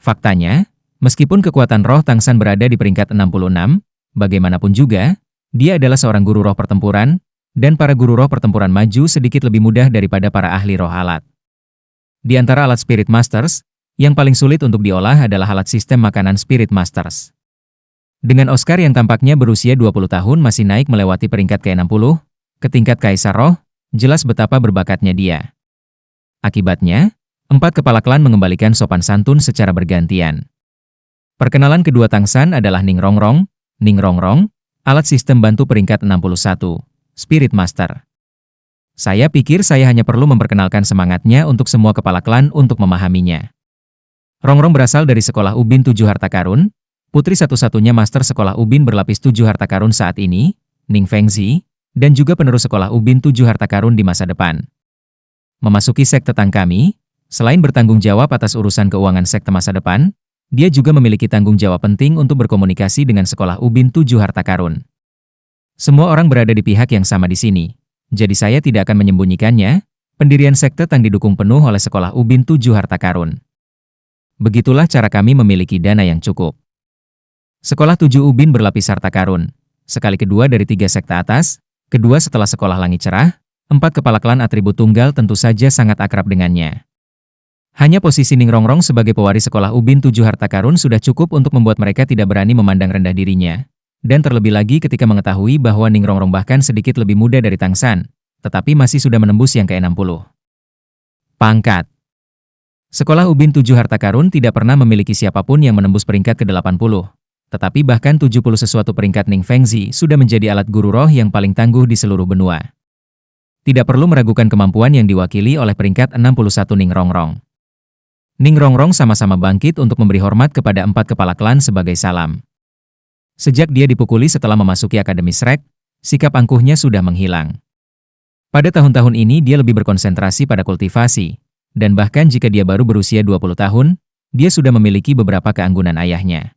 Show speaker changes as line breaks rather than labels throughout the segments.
Faktanya, meskipun kekuatan roh Tang San berada di peringkat 66, bagaimanapun juga, dia adalah seorang guru roh pertempuran, dan para guru roh pertempuran maju sedikit lebih mudah daripada para ahli roh alat. Di antara alat Spirit Masters, yang paling sulit untuk diolah adalah alat sistem makanan Spirit Masters. Dengan Oscar yang tampaknya berusia 20 tahun masih naik melewati peringkat ke-60, ke tingkat Kaisar Roh, jelas betapa berbakatnya dia. Akibatnya, 4 kepala klan mengembalikan sopan santun secara bergantian. Perkenalan kedua Tang San adalah Ning Rongrong. Ning Rongrong, alat sistem bantu peringkat 61, Spirit Master. Saya pikir saya hanya perlu memperkenalkan semangatnya untuk semua kepala klan untuk memahaminya. Rongrong berasal dari sekolah Ubin 7 Harta Karun, putri satu-satunya master sekolah Ubin berlapis 7 Harta Karun saat ini, Ning Fengzi, dan juga penerus sekolah Ubin 7 Harta Karun di masa depan. Memasuki sekte Tang kami, selain bertanggung jawab atas urusan keuangan sekte masa depan, dia juga memiliki tanggung jawab penting untuk berkomunikasi dengan sekolah Ubin 7 Harta Karun. Semua orang berada di pihak yang sama di sini. Jadi saya tidak akan menyembunyikannya, pendirian sekte Tang didukung penuh oleh sekolah Ubin 7 Harta Karun. Begitulah cara kami memiliki dana yang cukup. Sekolah 7 Ubin berlapis harta karun, sekali kedua dari 3 sekte atas, kedua setelah sekolah Langit Cerah, 4 kepala klan atribut tunggal tentu saja sangat akrab dengannya. Hanya posisi Ning Rongrong sebagai pewaris sekolah Ubin 7 Harta Karun sudah cukup untuk membuat mereka tidak berani memandang rendah dirinya. Dan terlebih lagi ketika mengetahui bahwa Ning Rongrong bahkan sedikit lebih muda dari Tang San, tetapi masih sudah menembus yang ke-60. Pangkat. Sekolah Ubin 7 Harta Karun tidak pernah memiliki siapapun yang menembus peringkat ke-80. Tetapi bahkan 70 sesuatu peringkat Ning Fengzi sudah menjadi alat guru roh yang paling tangguh di seluruh benua. Tidak perlu meragukan kemampuan yang diwakili oleh peringkat 61 Ning Rongrong. Ning Rongrong sama-sama bangkit untuk memberi hormat kepada 4 kepala klan sebagai salam. Sejak dia dipukuli setelah memasuki Akademi Shrek, sikap angkuhnya sudah menghilang. Pada tahun-tahun ini dia lebih berkonsentrasi pada kultivasi, dan bahkan jika dia baru berusia 20 tahun, dia sudah memiliki beberapa keanggunan ayahnya.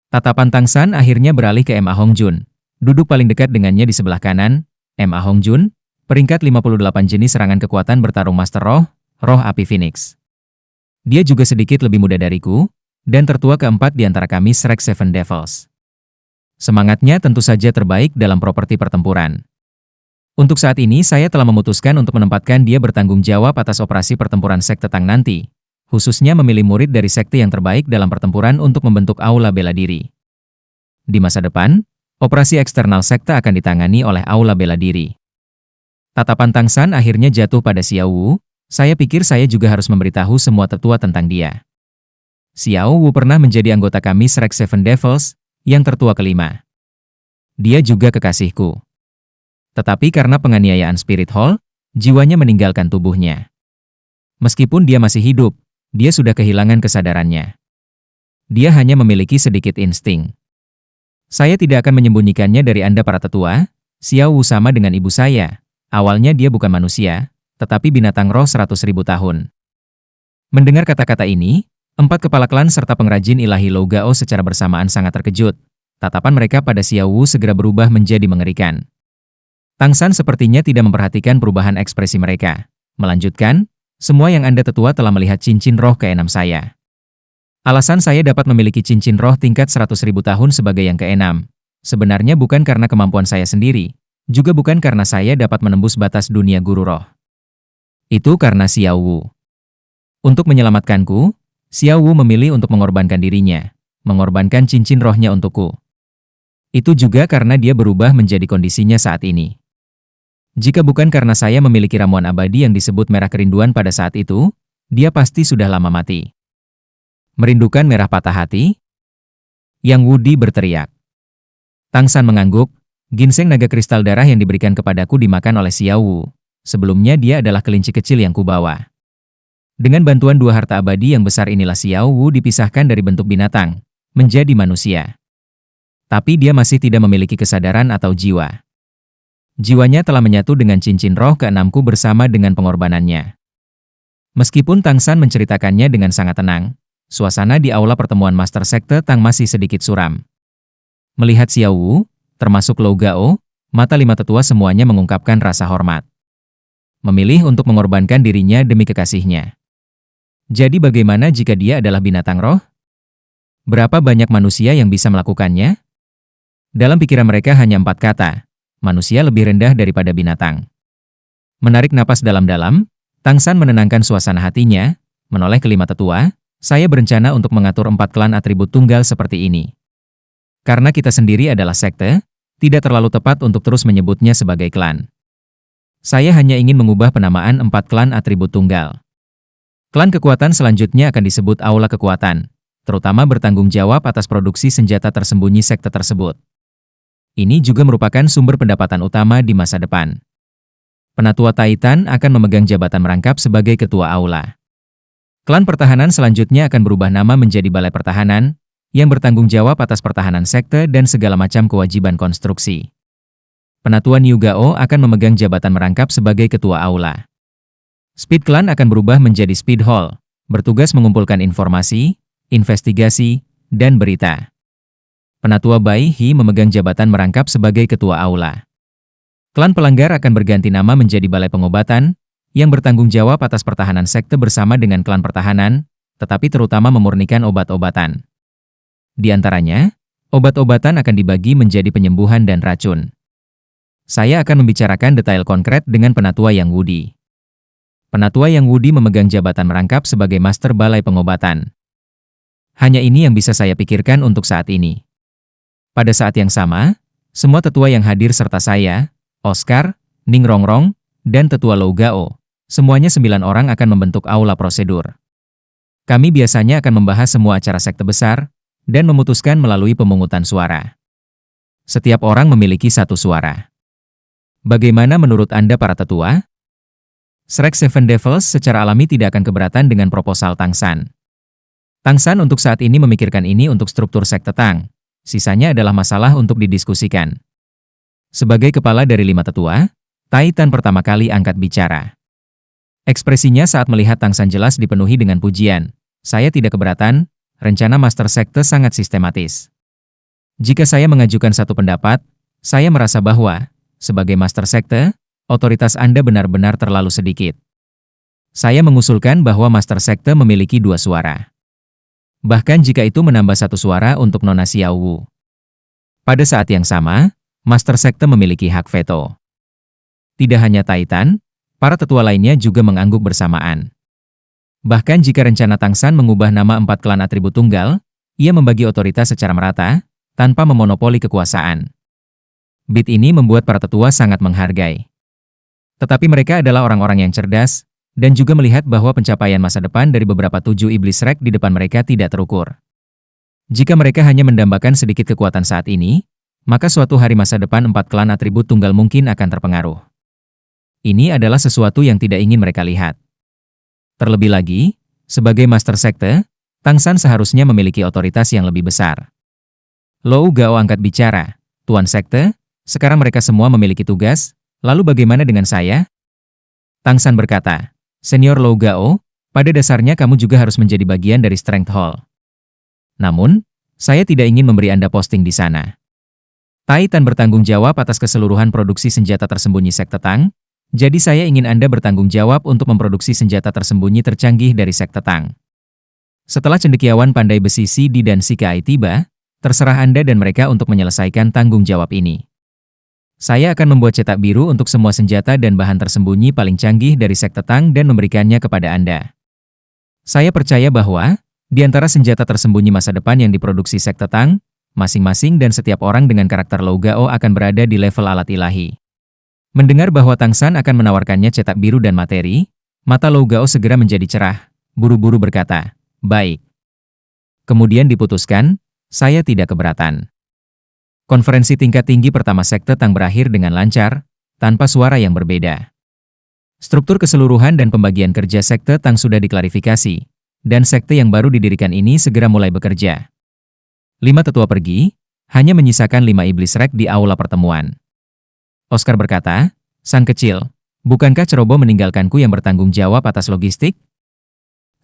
Tatapan Tang San akhirnya beralih ke Ma Hongjun, duduk paling dekat dengannya di sebelah kanan. Ma Hongjun, peringkat 58 jenis serangan kekuatan bertarung Master Roh, Roh Api Phoenix. Dia juga sedikit lebih muda dariku, dan tertua keempat di antara kami Shrek Seven Devils. Semangatnya tentu saja terbaik dalam properti pertempuran. Untuk saat ini saya telah memutuskan untuk menempatkan dia bertanggung jawab atas operasi pertempuran sekte Tang nanti, khususnya memilih murid dari sekte yang terbaik dalam pertempuran untuk membentuk aula bela diri. Di masa depan, operasi eksternal sekte akan ditangani oleh aula bela diri. Tatapan Tang San akhirnya jatuh pada Xiao Wu. Saya pikir saya juga harus memberitahu semua tetua tentang dia. Xiao Wu pernah menjadi anggota kami Shrek Seven Devils, yang tertua kelima. Dia juga kekasihku. Tetapi karena penganiayaan Spirit Hall, jiwanya meninggalkan tubuhnya. Meskipun dia masih hidup, dia sudah kehilangan kesadarannya. Dia hanya memiliki sedikit insting. Saya tidak akan menyembunyikannya dari Anda para tetua. Xiao Wu sama dengan ibu saya. Awalnya dia bukan manusia, tetapi binatang roh 100.000 tahun. Mendengar kata-kata ini, 4 kepala klan serta pengrajin ilahi Lou Gao secara bersamaan sangat terkejut. Tatapan mereka pada Xiao Wu segera berubah menjadi mengerikan. Tang San sepertinya tidak memperhatikan perubahan ekspresi mereka. Melanjutkan, semua yang Anda tetua telah melihat cincin roh ke-6 saya. Alasan saya dapat memiliki cincin roh tingkat 100.000 tahun sebagai yang ke-6, sebenarnya bukan karena kemampuan saya sendiri, juga bukan karena saya dapat menembus batas dunia guru roh. Itu karena Xiao Wu. Untuk menyelamatkanku, Xiao Wu memilih untuk mengorbankan dirinya, mengorbankan cincin rohnya untukku. Itu juga karena dia berubah menjadi kondisinya saat ini. Jika bukan karena saya memiliki ramuan abadi yang disebut merah kerinduan pada saat itu, dia pasti sudah lama mati. Merindukan merah patah hati? Yang Wudi berteriak. Tang San mengangguk. Ginseng naga kristal darah yang diberikan kepadaku dimakan oleh Xiao Wu. Sebelumnya dia adalah kelinci kecil yang kubawa. Dengan bantuan 2 harta abadi yang besar inilah Xiao Wu dipisahkan dari bentuk binatang, menjadi manusia. Tapi dia masih tidak memiliki kesadaran atau jiwa. Jiwanya telah menyatu dengan cincin roh ke-6ku bersama dengan pengorbanannya. Meskipun Tang San menceritakannya dengan sangat tenang, suasana di aula pertemuan Master Sekte Tang masih sedikit suram. Melihat Xiao Wu, termasuk Lou Gao, mata 5 tetua semuanya mengungkapkan rasa hormat. Memilih untuk mengorbankan dirinya demi kekasihnya. Jadi bagaimana jika dia adalah binatang roh? Berapa banyak manusia yang bisa melakukannya? Dalam pikiran mereka hanya 4 kata. Manusia lebih rendah daripada binatang. Menarik napas dalam-dalam, Tang San menenangkan suasana hatinya, menoleh kelima tetua, saya berencana untuk mengatur 4 klan atribut tunggal seperti ini. Karena kita sendiri adalah sekte, tidak terlalu tepat untuk terus menyebutnya sebagai klan. Saya hanya ingin mengubah penamaan 4 klan atribut tunggal. Klan kekuatan selanjutnya akan disebut Aula Kekuatan, terutama bertanggung jawab atas produksi senjata tersembunyi sekte tersebut. Ini juga merupakan sumber pendapatan utama di masa depan. Penatua Titan akan memegang jabatan merangkap sebagai ketua aula. Klan pertahanan selanjutnya akan berubah nama menjadi Balai Pertahanan, yang bertanggung jawab atas pertahanan sekte dan segala macam kewajiban konstruksi. Penatua New Gao akan memegang jabatan merangkap sebagai ketua aula. Speed Clan akan berubah menjadi Speed Hall, bertugas mengumpulkan informasi, investigasi, dan berita. Penatua Bai He memegang jabatan merangkap sebagai ketua aula. Klan pelanggar akan berganti nama menjadi Balai Pengobatan, yang bertanggung jawab atas pertahanan sekte bersama dengan klan pertahanan, tetapi terutama memurnikan obat-obatan. Di antaranya, obat-obatan akan dibagi menjadi penyembuhan dan racun. Saya akan membicarakan detail konkret dengan Penatua Yang Wudi. Penatua Yang Wudi memegang jabatan merangkap sebagai Master Balai Pengobatan. Hanya ini yang bisa saya pikirkan untuk saat ini. Pada saat yang sama, semua tetua yang hadir serta saya, Oscar, Ning Rongrong, dan Tetua Lou Gao, semuanya 9 orang akan membentuk aula prosedur. Kami biasanya akan membahas semua acara sekte besar, dan memutuskan melalui pemungutan suara. Setiap orang memiliki 1 suara. Bagaimana menurut Anda para tetua? Shrek Seven Devils secara alami tidak akan keberatan dengan proposal Tang San. Tang San untuk saat ini memikirkan ini untuk struktur sekte Tang, sisanya adalah masalah untuk didiskusikan. Sebagai kepala dari 5 tetua, Titan pertama kali angkat bicara. Ekspresinya saat melihat Tang San jelas dipenuhi dengan pujian. Saya tidak keberatan, rencana Master Sekte sangat sistematis. Jika saya mengajukan satu pendapat, saya merasa bahwa, sebagai Master Sekte, otoritas Anda benar-benar terlalu sedikit. Saya mengusulkan bahwa Master Sekte memiliki 2 suara. Bahkan jika itu menambah 1 suara untuk Nona Xiao Wu. Pada saat yang sama, Master Sekte memiliki hak veto. Tidak hanya Titan, para tetua lainnya juga mengangguk bersamaan. Bahkan jika rencana Tang San mengubah nama 4 klan atribut tunggal, ia membagi otoritas secara merata, tanpa memonopoli kekuasaan. Bid ini membuat para tetua sangat menghargai. Tetapi mereka adalah orang-orang yang cerdas, dan juga melihat bahwa pencapaian masa depan dari beberapa 7 iblis Shrek di depan mereka tidak terukur. Jika mereka hanya mendambakan sedikit kekuatan saat ini, maka suatu hari masa depan 4 klan atribut tunggal mungkin akan terpengaruh. Ini adalah sesuatu yang tidak ingin mereka lihat. Terlebih lagi, sebagai Master Sekte, Tang San seharusnya memiliki otoritas yang lebih besar. Lou Gao angkat bicara, Tuan Sekte, sekarang mereka semua memiliki tugas, lalu bagaimana dengan saya? Tang San berkata, Senior Lou Gao, pada dasarnya kamu juga harus menjadi bagian dari Strength Hall. Namun, saya tidak ingin memberi Anda posting di sana. Titan bertanggung jawab atas keseluruhan produksi senjata tersembunyi sekte Tang, jadi saya ingin Anda bertanggung jawab untuk memproduksi senjata tersembunyi tercanggih dari sekte Tang. Setelah cendekiawan pandai besi CD dan Shikai tiba, terserah Anda dan mereka untuk menyelesaikan tanggung jawab ini. Saya akan membuat cetak biru untuk semua senjata dan bahan tersembunyi paling canggih dari sekte Tang dan memberikannya kepada Anda. Saya percaya bahwa, di antara senjata tersembunyi masa depan yang diproduksi sekte Tang, masing-masing dan setiap orang dengan karakter Lou Gao akan berada di level alat ilahi. Mendengar bahwa Tang San akan menawarkannya cetak biru dan materi, mata Lou Gao segera menjadi cerah, buru-buru berkata, baik. Kemudian diputuskan, saya tidak keberatan. Konferensi tingkat tinggi pertama sekte Tang berakhir dengan lancar, tanpa suara yang berbeda. Struktur keseluruhan dan pembagian kerja sekte Tang sudah diklarifikasi, dan sekte yang baru didirikan ini segera mulai bekerja. 5 tetua pergi, hanya menyisakan 5 iblis Shrek di aula pertemuan. Oscar berkata, Sang kecil, bukankah ceroboh meninggalkanku yang bertanggung jawab atas logistik?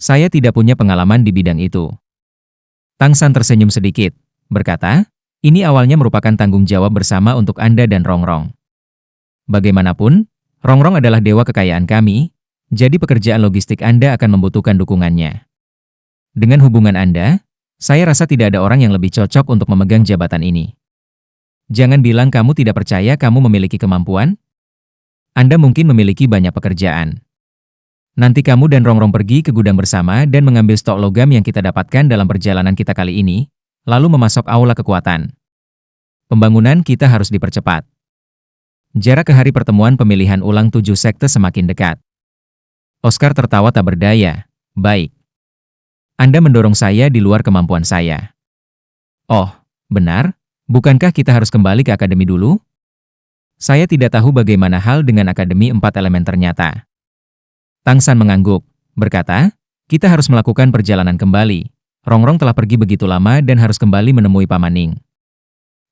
Saya tidak punya pengalaman di bidang itu. Tang San tersenyum sedikit, berkata, ini awalnya merupakan tanggung jawab bersama untuk Anda dan Rongrong. Bagaimanapun, Rongrong adalah dewa kekayaan kami, Jadi pekerjaan logistik Anda akan membutuhkan dukungannya. Dengan hubungan Anda, saya rasa tidak ada orang yang lebih cocok untuk memegang jabatan ini. Jangan bilang kamu tidak percaya kamu memiliki kemampuan. Anda mungkin memiliki banyak pekerjaan. Nanti kamu dan Rongrong pergi ke gudang bersama dan mengambil stok logam yang kita dapatkan dalam perjalanan kita kali ini, lalu memasok aula kekuatan. Pembangunan kita harus dipercepat. Jarak ke hari pertemuan pemilihan ulang 7 sekte semakin dekat. Oscar tertawa tak berdaya. Baik. Anda mendorong saya di luar kemampuan saya. Oh, benar? Bukankah kita harus kembali ke akademi dulu? Saya tidak tahu bagaimana hal dengan akademi 4 elemen ternyata. Tang San mengangguk, berkata, kita harus melakukan perjalanan kembali. Rongrong telah pergi begitu lama dan harus kembali menemui Paman Ning.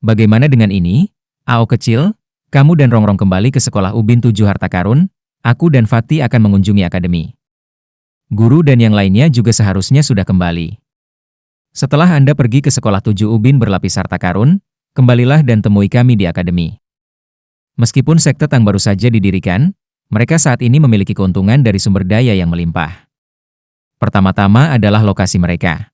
Bagaimana dengan ini? Ao kecil, kamu dan Rongrong kembali ke sekolah Ubin 7 Harta Karun, aku dan Fatih akan mengunjungi akademi. Guru dan yang lainnya juga seharusnya sudah kembali. Setelah Anda pergi ke sekolah 7 Ubin berlapis harta karun, kembalilah dan temui kami di akademi. Meskipun sekte Tang baru saja didirikan, mereka saat ini memiliki keuntungan dari sumber daya yang melimpah. Pertama-tama adalah lokasi mereka.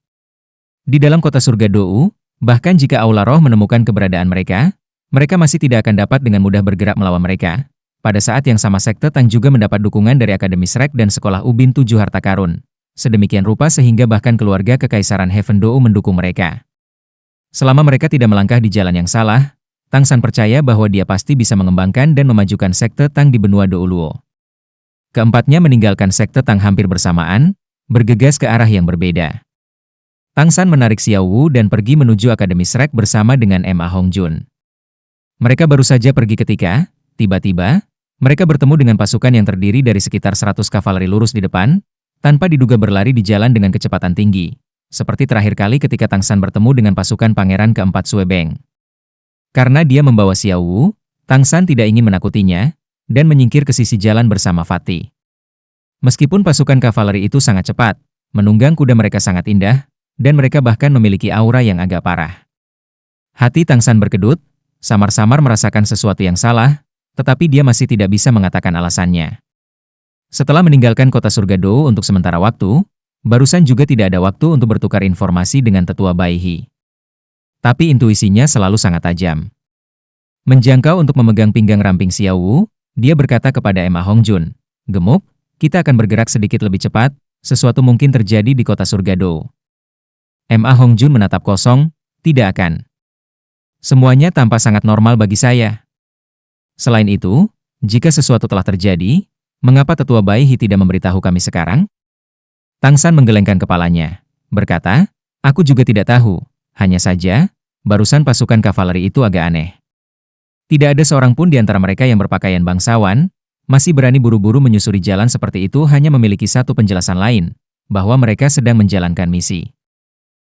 Di dalam kota surga Dou, bahkan jika Aula Roh menemukan keberadaan mereka, mereka masih tidak akan dapat dengan mudah bergerak melawan mereka. Pada saat yang sama sekte Tang juga mendapat dukungan dari Akademi Shrek dan Sekolah Ubin 7 Harta Karun. Sedemikian rupa sehingga bahkan keluarga Kekaisaran Heaven Dou mendukung mereka. Selama mereka tidak melangkah di jalan yang salah, Tang San percaya bahwa dia pasti bisa mengembangkan dan memajukan sekte Tang di benua Dou Luo. Keempatnya meninggalkan sekte Tang hampir bersamaan, bergegas ke arah yang berbeda. Tang San menarik Xiao Wu dan pergi menuju Akademi Shrek bersama dengan Ma Hongjun. Mereka baru saja pergi ketika, tiba-tiba, mereka bertemu dengan pasukan yang terdiri dari sekitar 100 kavaleri lurus di depan, tanpa diduga berlari di jalan dengan kecepatan tinggi, seperti terakhir kali ketika Tang San bertemu dengan pasukan Pangeran keempat Suebeng. Karena dia membawa Xiao Wu, Tang San tidak ingin menakutinya, dan menyingkir ke sisi jalan bersama Fatih. Meskipun pasukan kavaleri itu sangat cepat, menunggang kuda mereka sangat indah, dan mereka bahkan memiliki aura yang agak parah. Hati Tang San berkedut, samar-samar merasakan sesuatu yang salah, tetapi dia masih tidak bisa mengatakan alasannya. Setelah meninggalkan kota surga Dou untuk sementara waktu, barusan juga tidak ada waktu untuk bertukar informasi dengan tetua Baihi. Tapi intuisinya selalu sangat tajam. Menjangkau untuk memegang pinggang ramping Xiao Wu, dia berkata kepada Ma Hongjun, "Gemuk, kita akan bergerak sedikit lebih cepat, sesuatu mungkin terjadi di kota surga Dou." Ma Hongjun menatap kosong, "Tidak akan. Semuanya tampak sangat normal bagi saya. Selain itu, jika sesuatu telah terjadi, mengapa tetua Baihi tidak memberitahu kami sekarang?" Tang San menggelengkan kepalanya, berkata, "Aku juga tidak tahu. Hanya saja, barusan pasukan kavaleri itu agak aneh. Tidak ada seorang pun di antara mereka yang berpakaian bangsawan, masih berani buru-buru menyusuri jalan seperti itu hanya memiliki satu penjelasan lain, bahwa mereka sedang menjalankan misi.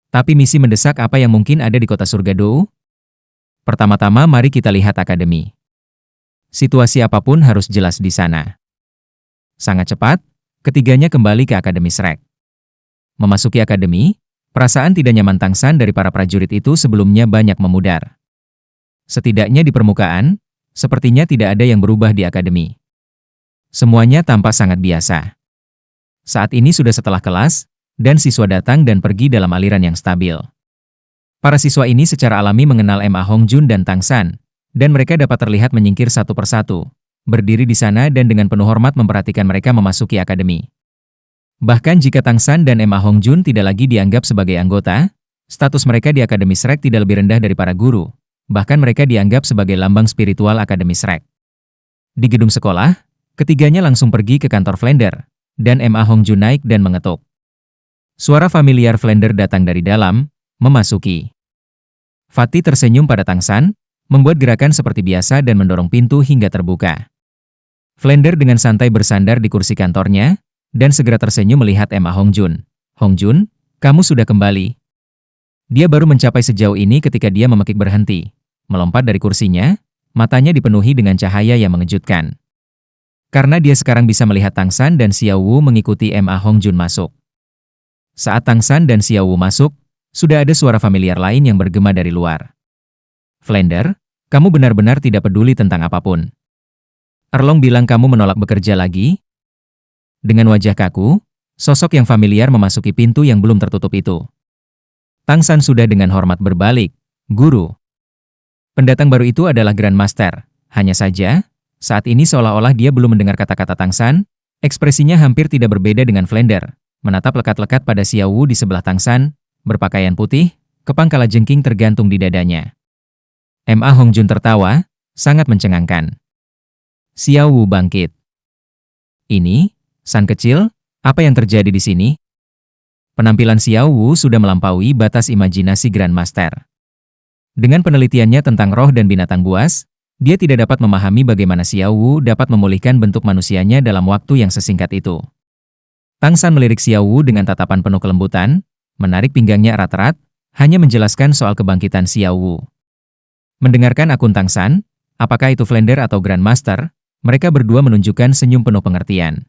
Tapi misi mendesak apa yang mungkin ada di kota surga Dou? Pertama-tama mari kita lihat akademi. Situasi apapun harus jelas di sana." Sangat cepat, ketiganya kembali ke Akademi Shrek. Memasuki akademi, perasaan tidak nyaman Tang San dari para prajurit itu sebelumnya banyak memudar. Setidaknya di permukaan, sepertinya tidak ada yang berubah di akademi. Semuanya tampak sangat biasa. Saat ini sudah setelah kelas, dan siswa datang dan pergi dalam aliran yang stabil. Para siswa ini secara alami mengenal Ma Hongjun dan Tang San, dan mereka dapat terlihat menyingkir satu persatu, berdiri di sana dan dengan penuh hormat memperhatikan mereka memasuki akademi. Bahkan jika Tang San dan Ma Hongjun tidak lagi dianggap sebagai anggota, status mereka di Akademi Shrek tidak lebih rendah dari para guru, bahkan mereka dianggap sebagai lambang spiritual Akademi Shrek. Di gedung sekolah, ketiganya langsung pergi ke kantor Flander, dan Ma Hongjun naik dan mengetuk. Suara familiar Flander datang dari dalam, memasuki. Fatih tersenyum pada Tang San, membuat gerakan seperti biasa dan mendorong pintu hingga terbuka. Flander dengan santai bersandar di kursi kantornya, dan segera tersenyum melihat Ma Hongjun. "Hongjun, kamu sudah kembali." Dia baru mencapai sejauh ini ketika dia memekik berhenti. Melompat dari kursinya, matanya dipenuhi dengan cahaya yang mengejutkan. Karena dia sekarang bisa melihat Tang San dan Xiao Wu mengikuti Ma Hongjun masuk. Saat Tang San dan Xiao Wu masuk, sudah ada suara familiar lain yang bergema dari luar. "Flander, kamu benar-benar tidak peduli tentang apapun. Erlong bilang kamu menolak bekerja lagi?" Dengan wajah kaku, sosok yang familiar memasuki pintu yang belum tertutup itu. Tang San sudah dengan hormat berbalik, "Guru." Pendatang baru itu adalah Grand Master. Hanya saja, saat ini seolah-olah dia belum mendengar kata-kata Tang San, ekspresinya hampir tidak berbeda dengan Flender, menatap lekat-lekat pada Xiao Wu di sebelah Tang San, berpakaian putih, kepang kalajengking tergantung di dadanya. Ma Hongjun tertawa, sangat mencengangkan. Xiao Wu bangkit. "Ini, San kecil, apa yang terjadi di sini?" Penampilan Xiao Wu sudah melampaui batas imajinasi Grand Master. Dengan penelitiannya tentang roh dan binatang buas, dia tidak dapat memahami bagaimana Xiao Wu dapat memulihkan bentuk manusianya dalam waktu yang sesingkat itu. Tang San melirik Xiao Wu dengan tatapan penuh kelembutan, menarik pinggangnya erat-erat, hanya menjelaskan soal kebangkitan Xiao Wu. Mendengarkan akun Tang San, apakah itu Flender atau Grand Master, mereka berdua menunjukkan senyum penuh pengertian.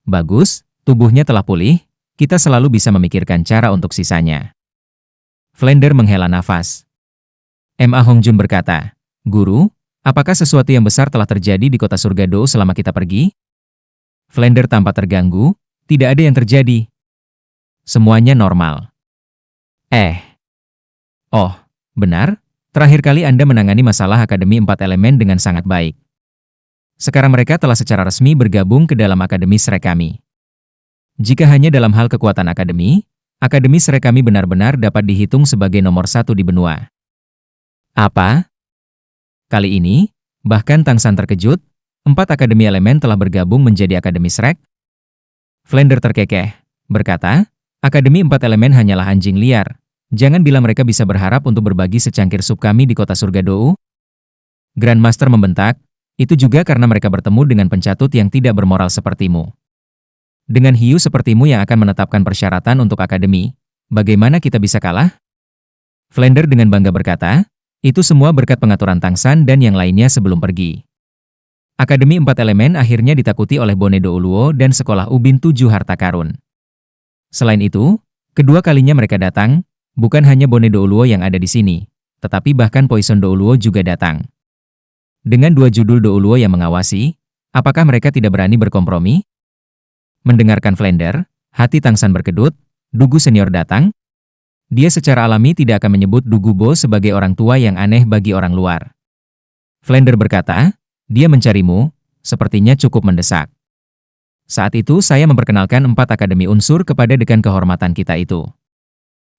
"Bagus, tubuhnya telah pulih, kita selalu bisa memikirkan cara untuk sisanya." Flender menghela nafas. Ma Hongjun berkata, "Guru, apakah sesuatu yang besar telah terjadi di kota surga Do selama kita pergi?" Flender tampak terganggu, "Tidak ada yang terjadi. Semuanya normal." Oh, benar? Terakhir kali Anda menangani masalah Akademi Empat Elemen dengan sangat baik. Sekarang mereka telah secara resmi bergabung ke dalam Akademi Shrek kami. Jika hanya dalam hal kekuatan Akademi Shrek kami benar-benar dapat dihitung sebagai nomor 1 di benua. Apa? Kali ini, bahkan Tang San terkejut, 4 Akademi Elemen telah bergabung menjadi Akademi Shrek? Flender terkekeh, berkata, "Akademi 4 Elemen hanyalah anjing liar. Jangan bilang mereka bisa berharap untuk berbagi secangkir sup kami di kota surga Dou." Grand Master membentak, "Itu juga karena mereka bertemu dengan pencatut yang tidak bermoral sepertimu. Dengan hiu sepertimu yang akan menetapkan persyaratan untuk akademi, bagaimana kita bisa kalah?" Flender dengan bangga berkata, "Itu semua berkat pengaturan Tang San dan yang lainnya sebelum pergi. Akademi 4 Elemen akhirnya ditakuti oleh Bone Douluo dan Sekolah Ubin 7 Harta Karun. Selain itu, kedua kalinya mereka datang, bukan hanya Bone Douluo yang ada di sini, tetapi bahkan Poison Douluo juga datang. Dengan 2 judul Douluo yang mengawasi, apakah mereka tidak berani berkompromi?" Mendengarkan Flender, hati Tang San berkedut. Dugu senior datang? Dia secara alami tidak akan menyebut Dugu Bo sebagai orang tua yang aneh bagi orang luar. Flender berkata, "Dia mencarimu, sepertinya cukup mendesak. Saat itu saya memperkenalkan 4 akademi unsur kepada dekan kehormatan kita itu.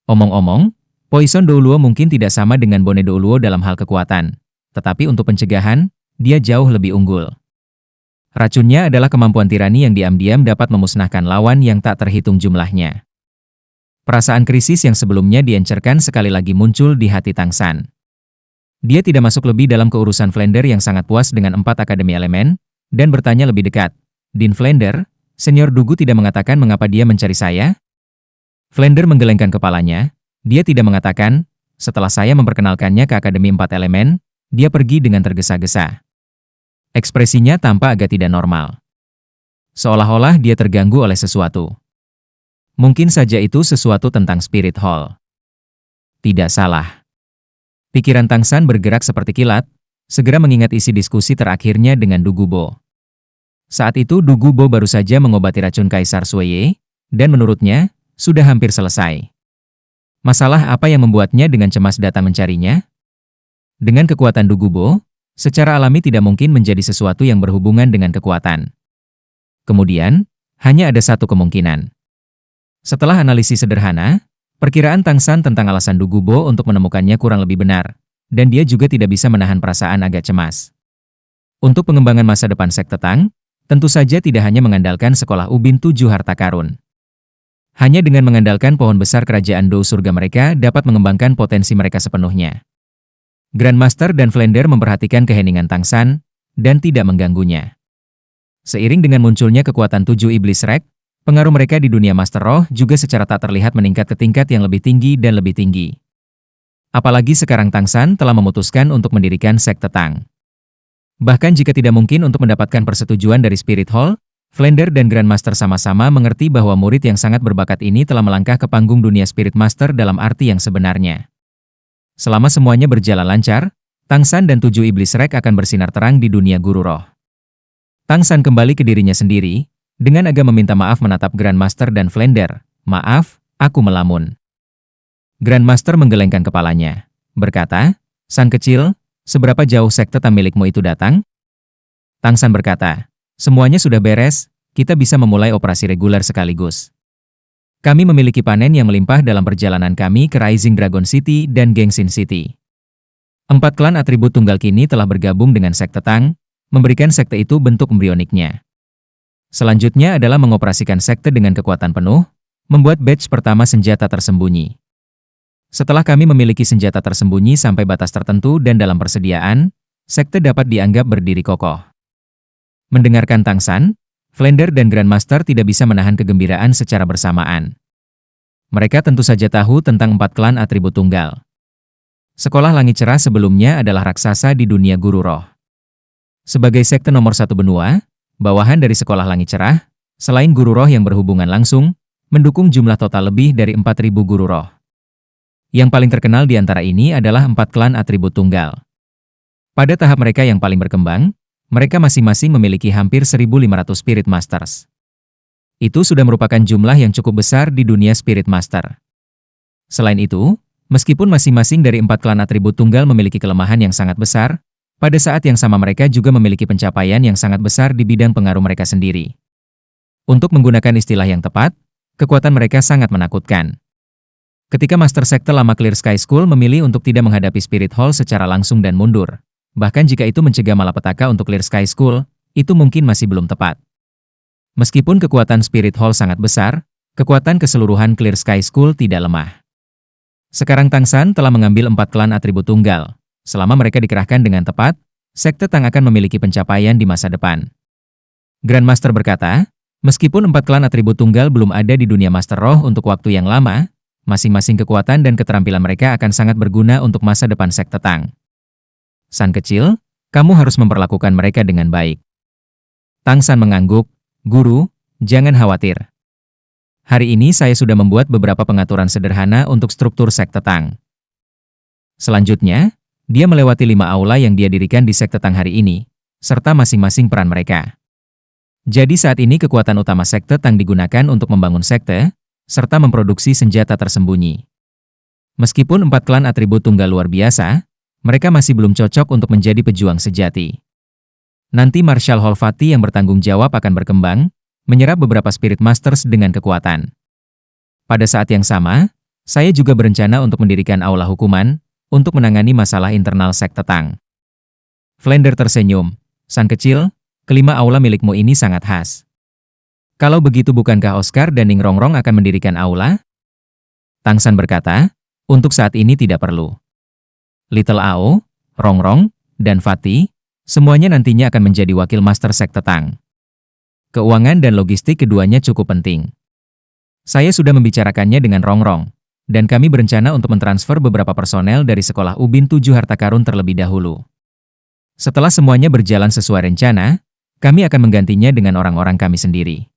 Omong-omong, Poison Douluo mungkin tidak sama dengan Bone Douluo dalam hal kekuatan, tetapi untuk pencegahan, dia jauh lebih unggul. Racunnya adalah kemampuan tirani yang diam-diam dapat memusnahkan lawan yang tak terhitung jumlahnya." Perasaan krisis yang sebelumnya diencerkan sekali lagi muncul di hati Tang San. Dia tidak masuk lebih dalam keurusan Flender yang sangat puas dengan 4 Akademi Elemen, dan bertanya lebih dekat, "Din Flender, Senior Dugu tidak mengatakan mengapa dia mencari saya?" Flender menggelengkan kepalanya, dia tidak mengatakan, "Setelah saya memperkenalkannya ke Akademi 4 Elemen, dia pergi dengan tergesa-gesa." Ekspresinya tampak agak tidak normal. Seolah-olah dia terganggu oleh sesuatu. Mungkin saja itu sesuatu tentang Spirit Hall. Tidak salah. Pikiran Tang San bergerak seperti kilat, segera mengingat isi diskusi terakhirnya dengan Dugu Bo. Saat itu Dugu Bo baru saja mengobati racun Kaisar Sueye, dan menurutnya, sudah hampir selesai. Masalah apa yang membuatnya dengan cemas datang mencarinya? Dengan kekuatan Dugu Bo, secara alami tidak mungkin menjadi sesuatu yang berhubungan dengan kekuatan. Kemudian, hanya ada satu kemungkinan. Setelah analisis sederhana, perkiraan Tang San tentang alasan Dugu Bo untuk menemukannya kurang lebih benar, dan dia juga tidak bisa menahan perasaan agak cemas. Untuk pengembangan masa depan sekte Tang, tentu saja tidak hanya mengandalkan Sekolah Ubin 7 Harta Karun. Hanya dengan mengandalkan pohon besar kerajaan Dou surga mereka dapat mengembangkan potensi mereka sepenuhnya. Grand Master dan Flender memperhatikan keheningan Tang San, dan tidak mengganggunya. Seiring dengan munculnya kekuatan 7 Iblis Shrek, pengaruh mereka di dunia Master Roh juga secara tak terlihat meningkat ke tingkat yang lebih tinggi dan lebih tinggi. Apalagi sekarang Tang San telah memutuskan untuk mendirikan sekte Tang. Bahkan jika tidak mungkin untuk mendapatkan persetujuan dari Spirit Hall, Flender dan Grand Master sama-sama mengerti bahwa murid yang sangat berbakat ini telah melangkah ke panggung dunia Spirit Master dalam arti yang sebenarnya. Selama semuanya berjalan lancar, Tang San dan 7 Iblis Shrek akan bersinar terang di dunia guru roh. Tang San kembali ke dirinya sendiri, Dengan agak meminta maaf menatap Grandmaster dan Flander. Maaf, aku melamun. Grandmaster menggelengkan kepalanya. Berkata, "San kecil, seberapa jauh sekte Tang milikmu itu datang?" Tang San berkata, "Semuanya sudah beres, kita bisa memulai operasi reguler sekaligus. Kami memiliki panen yang melimpah dalam perjalanan kami ke Rising Dragon City dan Gengsin City. 4 klan atribut tunggal kini telah bergabung dengan sekte Tang, memberikan sekte itu bentuk embrioniknya. Selanjutnya adalah mengoperasikan sekte dengan kekuatan penuh, membuat batch pertama senjata tersembunyi. Setelah kami memiliki senjata tersembunyi sampai batas tertentu dan dalam persediaan, sekte dapat dianggap berdiri kokoh." Mendengarkan Tang San, Flander dan Grandmaster tidak bisa menahan kegembiraan secara bersamaan. Mereka tentu saja tahu tentang 4 klan atribut tunggal. Sekolah Langit Cerah sebelumnya adalah raksasa di dunia guru roh. Sebagai sekte nomor 1 benua, bawahan dari Sekolah Langit Cerah, selain guru roh yang berhubungan langsung, mendukung jumlah total lebih dari 4.000 guru roh. Yang paling terkenal di antara ini adalah 4 klan atribut tunggal. Pada tahap mereka yang paling berkembang, mereka masing-masing memiliki hampir 1.500 Spirit Masters. Itu sudah merupakan jumlah yang cukup besar di dunia Spirit Master. Selain itu, meskipun masing-masing dari 4 klan atribut tunggal memiliki kelemahan yang sangat besar, pada saat yang sama mereka juga memiliki pencapaian yang sangat besar di bidang pengaruh mereka sendiri. Untuk menggunakan istilah yang tepat, kekuatan mereka sangat menakutkan. Ketika Master Sekte Lama Clear Sky School memilih untuk tidak menghadapi Spirit Hall secara langsung dan mundur, bahkan jika itu mencegah malapetaka untuk Clear Sky School, itu mungkin masih belum tepat. Meskipun kekuatan Spirit Hall sangat besar, kekuatan keseluruhan Clear Sky School tidak lemah. Sekarang Tang San telah mengambil 4 klan atribut tunggal. Selama mereka dikerahkan dengan tepat, Sekte Tang akan memiliki pencapaian di masa depan. Grandmaster berkata, meskipun 4 klan atribut tunggal belum ada di dunia Master Roh untuk waktu yang lama, masing-masing kekuatan dan keterampilan mereka akan sangat berguna untuk masa depan Sekte Tang. San kecil, kamu harus memperlakukan mereka dengan baik. Tang San mengangguk, "Guru, jangan khawatir. Hari ini saya sudah membuat beberapa pengaturan sederhana untuk struktur Sekte Tang." Selanjutnya, dia melewati 5 aula yang dia dirikan di Sekte Tang hari ini, serta masing-masing peran mereka. Jadi saat ini kekuatan utama Sekte Tang digunakan untuk membangun sekte, serta memproduksi senjata tersembunyi. Meskipun 4 klan atribut tunggal luar biasa, mereka masih belum cocok untuk menjadi pejuang sejati. Nanti Marshal Holfati yang bertanggung jawab akan berkembang, menyerap beberapa Spirit Masters dengan kekuatan. Pada saat yang sama, saya juga berencana untuk mendirikan aula hukuman, untuk menangani masalah internal Sekte Tang. Flander tersenyum, "San kecil, kelima aula milikmu ini sangat khas. Kalau begitu bukankah Oscar dan Ning Rongrong akan mendirikan aula?" Tang San berkata, "Untuk saat ini tidak perlu. Little Ao, Rongrong, dan Fatih, semuanya nantinya akan menjadi wakil Master Sekte Tang. Keuangan dan logistik keduanya cukup penting. Saya sudah membicarakannya dengan Rongrong, dan kami berencana untuk mentransfer beberapa personel dari Sekolah Ubin 7 Harta Karun terlebih dahulu. Setelah semuanya berjalan sesuai rencana, kami akan menggantinya dengan orang-orang kami sendiri.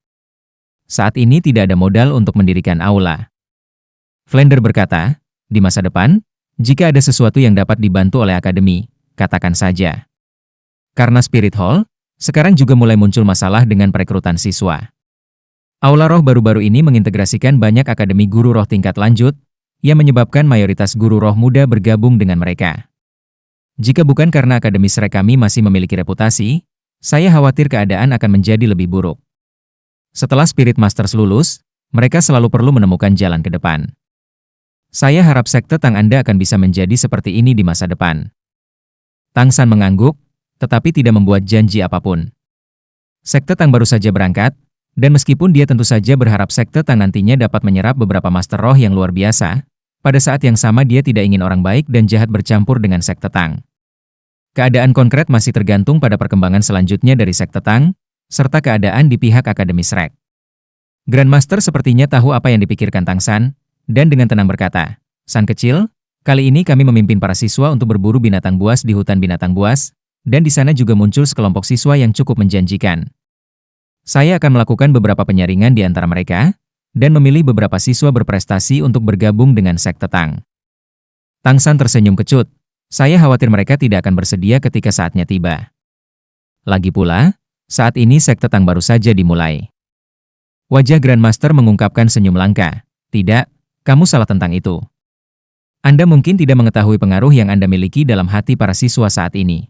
Saat ini tidak ada modal untuk mendirikan aula." Flander berkata, "Di masa depan, jika ada sesuatu yang dapat dibantu oleh akademi, katakan saja. Karena Spirit Hall, sekarang juga mulai muncul masalah dengan perekrutan siswa. Aula roh baru-baru ini mengintegrasikan banyak akademi guru roh tingkat lanjut, yang menyebabkan mayoritas guru roh muda bergabung dengan mereka. Jika bukan karena akademi Shrek kami masih memiliki reputasi, saya khawatir keadaan akan menjadi lebih buruk. Setelah Spirit Masters lulus, mereka selalu perlu menemukan jalan ke depan. Saya harap Sekte Tang Anda akan bisa menjadi seperti ini di masa depan." Tang San mengangguk, tetapi tidak membuat janji apapun. Sekte Tang baru saja berangkat, dan meskipun dia tentu saja berharap Sekte Tang nantinya dapat menyerap beberapa Master Roh yang luar biasa, pada saat yang sama dia tidak ingin orang baik dan jahat bercampur dengan Sekte Tang. Keadaan konkret masih tergantung pada perkembangan selanjutnya dari Sekte Tang, serta keadaan di pihak Akademi Shrek. Grandmaster sepertinya tahu apa yang dipikirkan Tang San, dan dengan tenang berkata, "San kecil, kali ini kami memimpin para siswa untuk berburu binatang buas di hutan binatang buas, dan di sana juga muncul sekelompok siswa yang cukup menjanjikan. Saya akan melakukan beberapa penyaringan di antara mereka, dan memilih beberapa siswa berprestasi untuk bergabung dengan Sekte Tang." Tang San tersenyum kecut, "Saya khawatir mereka tidak akan bersedia ketika saatnya tiba. Lagi pula, saat ini Sekte Tang baru saja dimulai. Wajah Grandmaster mengungkapkan senyum langka. Tidak, kamu salah tentang itu. Anda mungkin tidak mengetahui pengaruh yang Anda miliki dalam hati para siswa saat ini.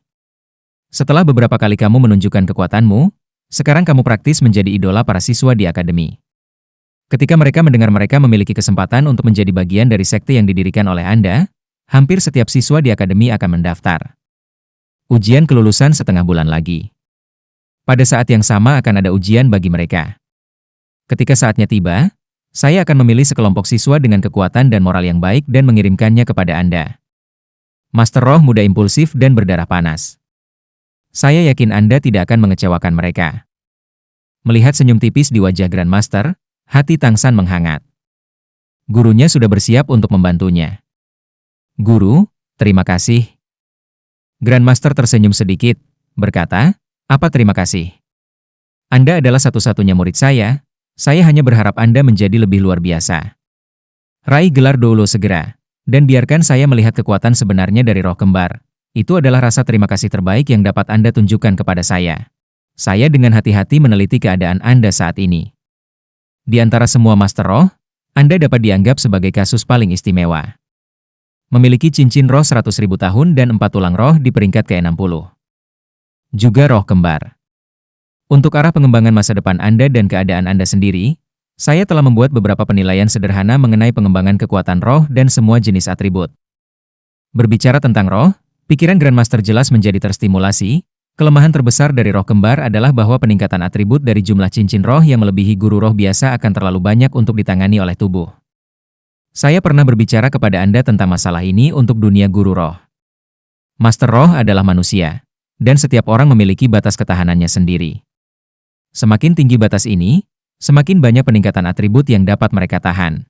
Setelah beberapa kali kamu menunjukkan kekuatanmu, sekarang kamu praktis menjadi idola para siswa di akademi. Ketika mereka mendengar mereka memiliki kesempatan untuk menjadi bagian dari sekte yang didirikan oleh Anda, hampir setiap siswa di akademi akan mendaftar. Ujian kelulusan setengah bulan lagi. Pada saat yang sama akan ada ujian bagi mereka. Ketika saatnya tiba, saya akan memilih sekelompok siswa dengan kekuatan dan moral yang baik dan mengirimkannya kepada Anda. Master Roh muda impulsif dan berdarah panas. Saya yakin Anda tidak akan mengecewakan mereka. Melihat senyum tipis di wajah Grandmaster, hati Tang San menghangat. Gurunya sudah bersiap untuk membantunya. Guru, terima kasih. Grandmaster tersenyum sedikit, berkata, apa terima kasih? Anda adalah satu-satunya murid saya hanya berharap Anda menjadi lebih luar biasa. Raih gelar Doulo segera, dan biarkan saya melihat kekuatan sebenarnya dari roh kembar. Itu adalah rasa terima kasih terbaik yang dapat Anda tunjukkan kepada saya. Saya dengan hati-hati meneliti keadaan Anda saat ini. Di antara semua Master Roh, Anda dapat dianggap sebagai kasus paling istimewa. Memiliki cincin roh 100.000 tahun dan 4 tulang roh di peringkat ke-60. Juga roh kembar. Untuk arah pengembangan masa depan Anda dan keadaan Anda sendiri, saya telah membuat beberapa penilaian sederhana mengenai pengembangan kekuatan roh dan semua jenis atribut. Berbicara tentang roh, pikiran Grandmaster jelas menjadi terstimulasi. Kelemahan terbesar dari roh kembar adalah bahwa peningkatan atribut dari jumlah cincin roh yang melebihi guru roh biasa akan terlalu banyak untuk ditangani oleh tubuh. Saya pernah berbicara kepada Anda tentang masalah ini untuk dunia guru roh. Master roh adalah manusia, dan setiap orang memiliki batas ketahanannya sendiri. Semakin tinggi batas ini, semakin banyak peningkatan atribut yang dapat mereka tahan.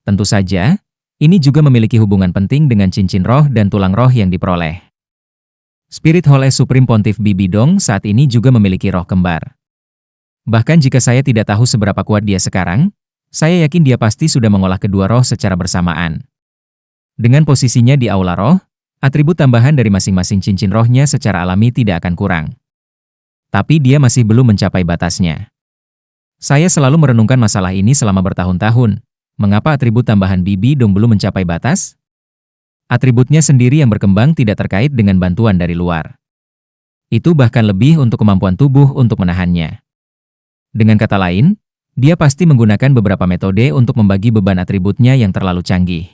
Tentu saja, ini juga memiliki hubungan penting dengan cincin roh dan tulang roh yang diperoleh. Spirit Hole Supreme Pontiff Bibi Dong saat ini juga memiliki roh kembar. Bahkan jika saya tidak tahu seberapa kuat dia sekarang, saya yakin dia pasti sudah mengolah kedua roh secara bersamaan. Dengan posisinya di aula roh, atribut tambahan dari masing-masing cincin rohnya secara alami tidak akan kurang. Tapi dia masih belum mencapai batasnya. Saya selalu merenungkan masalah ini selama bertahun-tahun. Mengapa atribut tambahan Bibi Dong belum mencapai batas? Atributnya sendiri yang berkembang tidak terkait dengan bantuan dari luar. Itu bahkan lebih untuk kemampuan tubuh untuk menahannya. Dengan kata lain, dia pasti menggunakan beberapa metode untuk membagi beban atributnya yang terlalu canggih.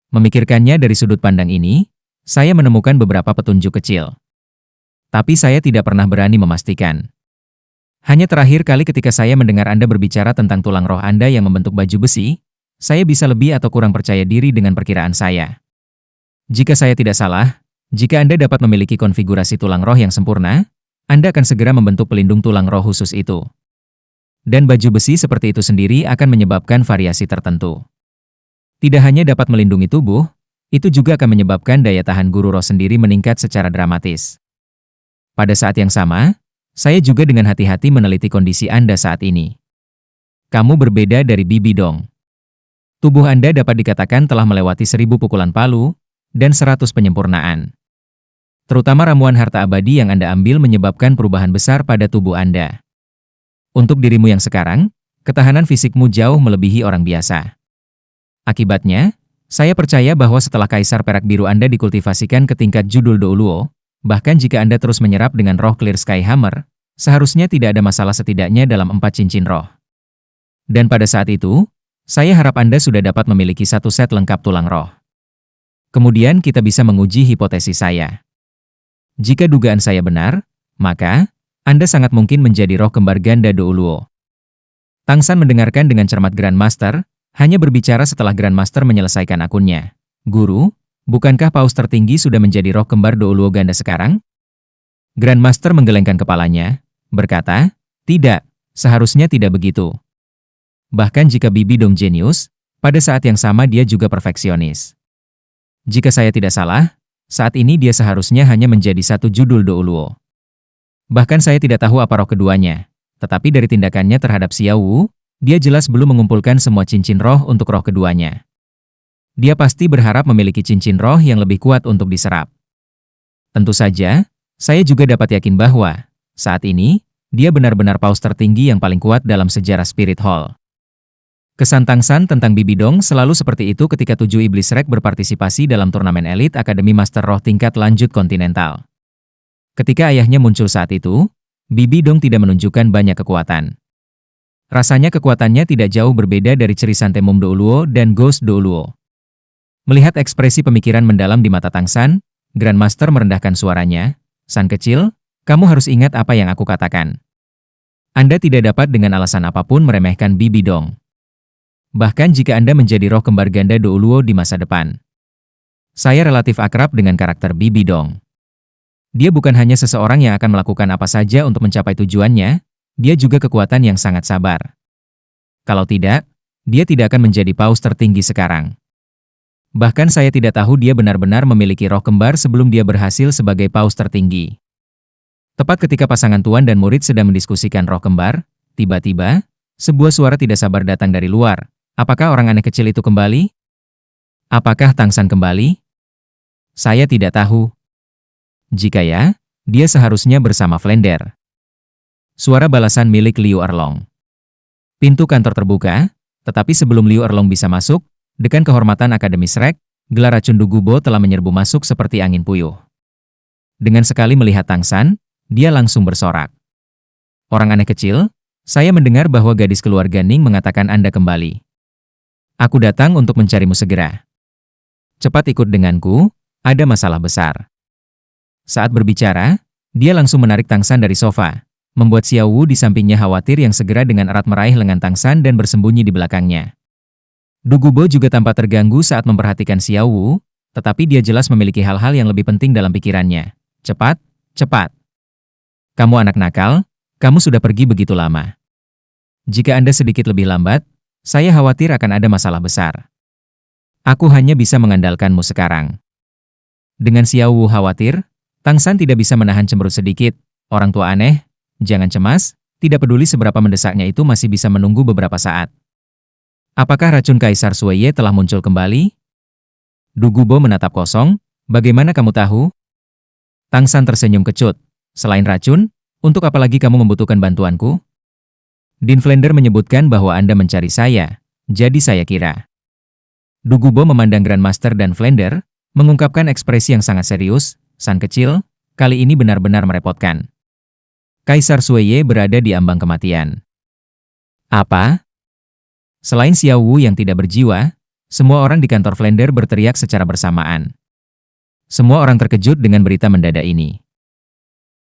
Memikirkannya dari sudut pandang ini, saya menemukan beberapa petunjuk kecil. Tapi saya tidak pernah berani memastikan. Hanya terakhir kali ketika saya mendengar Anda berbicara tentang tulang roh Anda yang membentuk baju besi, saya bisa lebih atau kurang percaya diri dengan perkiraan saya. Jika saya tidak salah, jika Anda dapat memiliki konfigurasi tulang roh yang sempurna, Anda akan segera membentuk pelindung tulang roh khusus itu. Dan baju besi seperti itu sendiri akan menyebabkan variasi tertentu. Tidak hanya dapat melindungi tubuh, itu juga akan menyebabkan daya tahan guru roh sendiri meningkat secara dramatis. Pada saat yang sama, saya juga dengan hati-hati meneliti kondisi Anda saat ini. Kamu berbeda dari Bibi Dong. Tubuh Anda dapat dikatakan telah melewati 1000 pukulan palu, dan 100 penyempurnaan. Terutama ramuan harta abadi yang Anda ambil menyebabkan perubahan besar pada tubuh Anda. Untuk dirimu yang sekarang, ketahanan fisikmu jauh melebihi orang biasa. Akibatnya, saya percaya bahwa setelah Kaisar Perak Biru Anda dikultivasikan ke tingkat judul Douluo, bahkan jika Anda terus menyerap dengan roh Clear Sky Hammer, seharusnya tidak ada masalah setidaknya dalam 4 cincin roh. Dan pada saat itu, saya harap Anda sudah dapat memiliki satu set lengkap tulang roh. Kemudian kita bisa menguji hipotesis saya. Jika dugaan saya benar, maka Anda sangat mungkin menjadi roh kembar ganda Douluo. Tang San mendengarkan dengan cermat Grandmaster, hanya berbicara setelah Grandmaster menyelesaikan akunnya. Guru, bukankah paus tertinggi sudah menjadi roh kembar Douluo ganda sekarang? Grandmaster menggelengkan kepalanya, berkata, tidak, seharusnya tidak begitu. Bahkan jika Bibi Dong jenius, pada saat yang sama dia juga perfeksionis. Jika saya tidak salah, saat ini dia seharusnya hanya menjadi satu judul Douluo. Bahkan saya tidak tahu apa roh keduanya, tetapi dari tindakannya terhadap Xiao Wu, dia jelas belum mengumpulkan semua cincin roh untuk roh keduanya. Dia pasti berharap memiliki cincin roh yang lebih kuat untuk diserap. Tentu saja, saya juga dapat yakin bahwa, saat ini, Dia benar-benar paus tertinggi yang paling kuat dalam sejarah Spirit Hall. Kesan Tang San tentang Bibi Dong selalu seperti itu ketika 7 Iblis Rek berpartisipasi dalam turnamen elit Akademi Master Roh tingkat lanjut kontinental. Ketika ayahnya muncul saat itu, Bibi Dong tidak menunjukkan banyak kekuatan. Rasanya kekuatannya tidak jauh berbeda dari Cerisan Temum Douluo dan Ghost Douluo. Melihat ekspresi pemikiran mendalam di mata Tang San, Grandmaster merendahkan suaranya, "San kecil, kamu harus ingat apa yang aku katakan. Anda tidak dapat dengan alasan apapun meremehkan Bibi Dong. Bahkan jika Anda menjadi roh kembar ganda Douluo di masa depan. Saya relatif akrab dengan karakter Bibi Dong. Dia bukan hanya seseorang yang akan melakukan apa saja untuk mencapai tujuannya, dia juga kekuatan yang sangat sabar. Kalau tidak, dia tidak akan menjadi paus tertinggi sekarang. Bahkan saya tidak tahu dia benar-benar memiliki roh kembar sebelum dia berhasil sebagai paus tertinggi." Tepat ketika pasangan tuan dan murid sedang mendiskusikan roh kembar, tiba-tiba, sebuah suara tidak sabar datang dari luar. "Apakah orang aneh kecil itu kembali? Apakah Tang San kembali? Saya tidak tahu. Jika ya, dia seharusnya bersama Flender." Suara balasan milik Liu Erlong. Pintu kantor terbuka, tetapi sebelum Liu Erlong bisa masuk, Dekan Kehormatan Akademi Shrek, gelar racun Dugubo telah menyerbu masuk seperti angin puyuh. Dengan sekali melihat Tang San, dia langsung bersorak. "Orang aneh kecil, saya mendengar bahwa gadis keluarga Ning mengatakan Anda kembali. Aku datang untuk mencarimu segera. Cepat ikut denganku, ada masalah besar." Saat berbicara, dia langsung menarik Tang San dari sofa, membuat Xiao Wu di sampingnya khawatir yang segera dengan erat meraih lengan Tang San dan bersembunyi di belakangnya. Dugubo juga tampak terganggu saat memperhatikan Xiao Wu, tetapi dia jelas memiliki hal-hal yang lebih penting dalam pikirannya. "Cepat, cepat. Kamu anak nakal, kamu sudah pergi begitu lama. Jika Anda sedikit lebih lambat, saya khawatir akan ada masalah besar. Aku hanya bisa mengandalkanmu sekarang." Dengan Xiao Wu khawatir, Tang San tidak bisa menahan cemberut sedikit. "Orang tua aneh, jangan cemas, tidak peduli seberapa mendesaknya itu masih bisa menunggu beberapa saat." "Apakah racun Kaisar Sueye telah muncul kembali?" Dugubo menatap kosong. "Bagaimana kamu tahu?" Tang San tersenyum kecut. "Selain racun, untuk apa lagi kamu membutuhkan bantuanku? Din Flender menyebutkan bahwa Anda mencari saya, jadi saya kira." Dugubo memandang Grandmaster dan Flender, mengungkapkan ekspresi yang sangat serius. "San kecil, kali ini benar-benar merepotkan. Kaisar Sueye berada di ambang kematian." "Apa?" Selain Xiao Wu yang tidak berjiwa, semua orang di kantor Flender berteriak secara bersamaan. Semua orang terkejut dengan berita mendadak ini.